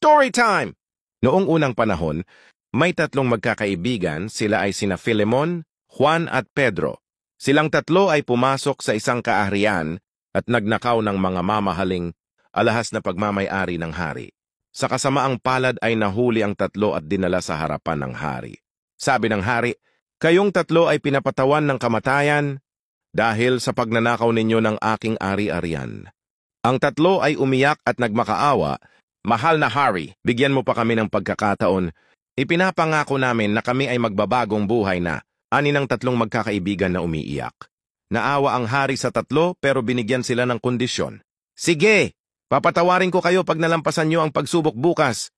Story time! Noong unang panahon, may tatlong magkakaibigan, sila ay sina Filemon, Juan at Pedro. Silang tatlo ay pumasok sa isang kaaharian at nagnakaw ng mga mamahaling alahas na pagmamay-ari ng hari. Sa kasamaang palad ay nahuli ang tatlo at dinala sa harapan ng hari. Sabi ng hari, "Kayong tatlo ay pinapatawan ng kamatayan dahil sa pagnanakaw ninyo ng aking ari-arian." Ang tatlo ay umiyak at nagmakaawa. "Mahal na hari, bigyan mo pa kami ng pagkakataon. Ipinapangako namin na kami ay magbabagong buhay na." Ani ng tatlong magkakaibigan na umiiyak. Naawa ang hari sa tatlo pero binigyan sila ng kondisyon. "Sige, papatawarin ko kayo pag nalampasan nyo ang pagsubok bukas.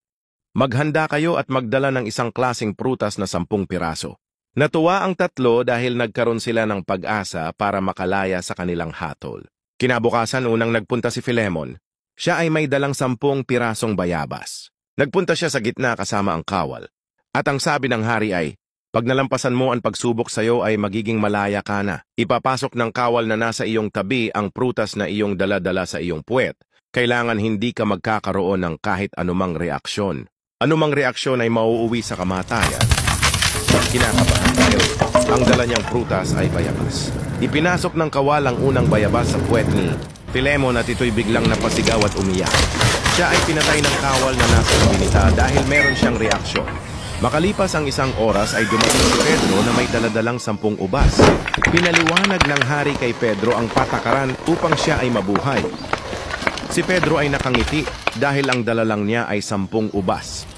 Maghanda kayo at magdala ng isang klaseng prutas na 10 piraso." Natuwa ang tatlo dahil nagkaroon sila ng pag-asa para makalaya sa kanilang hatol. Kinabukasan unang nagpunta si Filemon. Siya ay may dalang 10 pirasong bayabas. Nagpunta siya sa gitna kasama ang kawal. At ang sabi ng hari ay, "Pag nalampasan mo ang pagsubok sa iyo ay magiging malaya ka na. Ipapasok ng kawal na nasa iyong tabi ang prutas na iyong dala-dala sa iyong puwet. Kailangan hindi ka magkakaroon ng kahit anumang reaksyon. Anumang reaksyon ay mauuwi sa kamatayan." Kinakabahan dahil ang dala niyang prutas ay bayabas. Ipinasok ng kawal ang unang bayabas sa puwet ni Filemon at ito'y biglang napasigaw at umiyak. Siya ay pinatay ng kawal na nasa tabi nita dahil meron siyang reaksyon. Makalipas ang isang oras ay dumating si Pedro na may daladalang 10 ubas. Pinaliwanag ng hari kay Pedro ang patakaran upang siya ay mabuhay. Si Pedro ay nakangiti dahil ang dalalang niya ay 10 ubas.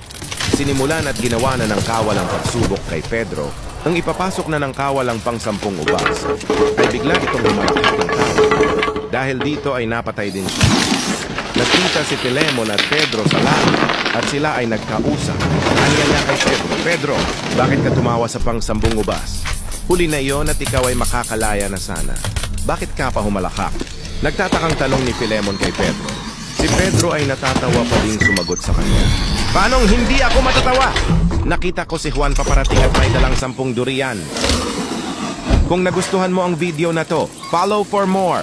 Sinimulan at ginawa na ng kawal ang pagsubok kay Pedro. Nang ipapasok na ng kawal ang pang 10 ubas, ay bigla itong humalakak ng kawal. Dahil dito ay napatay din siya. Nagkita si Filemon at Pedro sa langit at sila ay nagkausap. Aniya niya kay Pedro, "Pedro, bakit ka tumawa sa pang 10 ubas? Huli na iyon at ikaw ay makakalaya na sana. Bakit ka pa humalakak?" Nagtatakang tanong ni Filemon kay Pedro. Si Pedro ay natatawa pa ding sumagot sa kanya. "Paanong hindi ako matatawa? Nakita ko si Juan paparating at may dalang 10 durian." Kung nagustuhan mo ang video na to, follow for more.